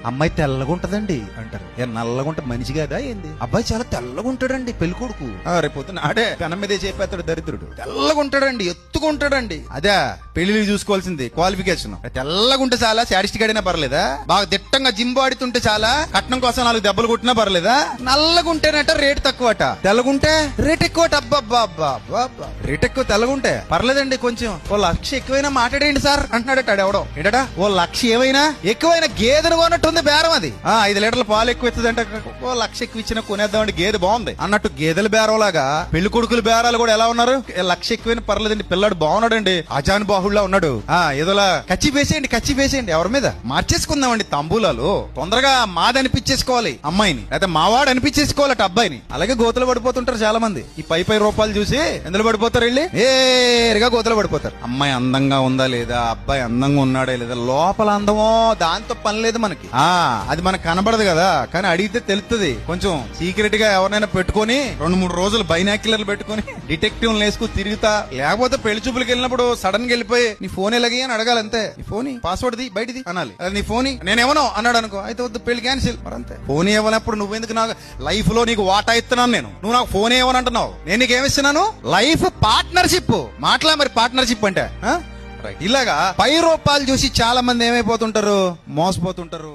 అమ్మాయి తెల్లగా ఉంటదండి అంటారు. నల్లగా ఉంటే మనిషి కదా ఏంది? అబ్బాయి చాలా తెల్లగా ఉంటాడండి పెళ్లి కొడుకు. రేపు పొద్దున ఆడే పెనం మీదే చెప్పేస్తాడు దరిద్రుడు. తెల్లగా ఉంటాడండి, ఎత్తుగా ఉంటాడండి. అదే పెళ్లి చూసుకోవాల్సింది క్వాలిఫికేషన్. తెల్లగా ఉంటే చాలా, శాడిస్టిక్ అయినా పర్లేదా? బాగా దిట్టంగా జిమ్ ఆడుతుంటే చాలా, కట్నం కోసం 4 దెబ్బలు కొట్టినా పర్లేదా? నల్లగా ఉంటేనట రేట్ తక్కువట, తెల్లగుంటే రేట్ ఎక్కువట. అబ్బా రేట్ ఎక్కువ తెల్లగుంటే పర్లేదండి, కొంచెం ఓ 1,00,000 ఎక్కువైనా మాట్లాడేయండి సార్ అంటున్నాడట. ఎవడో ఏంటడా ఓ 1,00,000 ఏమైనా ఎక్కువైనా గేదెను కొన్నట్టుంది బేరం అది. 5 లీటర్ల పాలు ఎక్కువ ఇస్తుందంట. ఓ 1,00,000 ఎక్కువ ఇచ్చినా కొనేద్దామండి, గేదె బాగుంది అన్నట్టు. గేదెల బేరం లాగా పెళ్లి కొడుకుల బేరాలు కూడా ఎలా ఉన్నారు? 1,00,000 ఎక్కువైనా పర్లేదండి, పిల్లాడు బాగున్నాడండి, అజాన్ బాహుళ్లా ఉన్నాడు, ఏదోలా కచ్చి వేసేయండి ఎవరి మీద మార్చేసుకుందామండి తంబూలాలు. తొందరగా మాదనిపించేసుకోవాలి అమ్మాయిని, అయితే మావాడు అనిపించేసుకోవాలట అబ్బాయిని. అలాగే గోతులు పడిపోతుంటారు చాలా మంది. ఈ పై రూపాయలు చూసి ఎందులో పడిపోతారు, వెళ్ళి ఏరిగా గోతులు పడిపోతారు. అమ్మాయి అందంగా ఉందా లేదా, అబ్బాయి అందంగా ఉన్నాడా లేదా, లోపల అందమో దాంతో పని లేదు మనకి. అది మనకు కనబడదు కదా, కానీ అడిగితే తెలుస్తుంది. కొంచెం సీక్రెట్ గా ఎవరినైనా పెట్టుకొని 2-3 రోజులు బైనాక్యులర్లు పెట్టుకుని డిటెక్టివ్ వేసుకుని తిరుగుతా, లేకపోతే పెళ్లి చూపులకు వెళ్ళినప్పుడు సడన్ గా వెళ్ళిపోయి నీ ఫోన్ ఎలాగే అని అడగాలి అంతే. నీ ఫోన్ పాస్వర్డ్ ది బయటిది అనాలి. అది నీ ఫోన్ నేనేమనో అన్నాడు అనుకో, అయితే వద్దు పెళ్లి క్యాన్సిల్. మరి అంతే. ఫోన్ ఇవ్వనప్పుడు నువ్వెందుకు నాకు లైఫ్ లో నీకు వాటా ఇస్తున్నాను నేను, నువ్వు నాకు ఫోన్ ఇవ్వనంటున్నావు, నేను నీకు ఏమిస్తున్నాను? Life partnership. మాట్లా మరి పార్ట్నర్షిప్ అంటే ఇలాగా 10 రూపాయలు చూసి చాలా మంది ఏమైపోతుంటారు, మోసపోతుంటారు.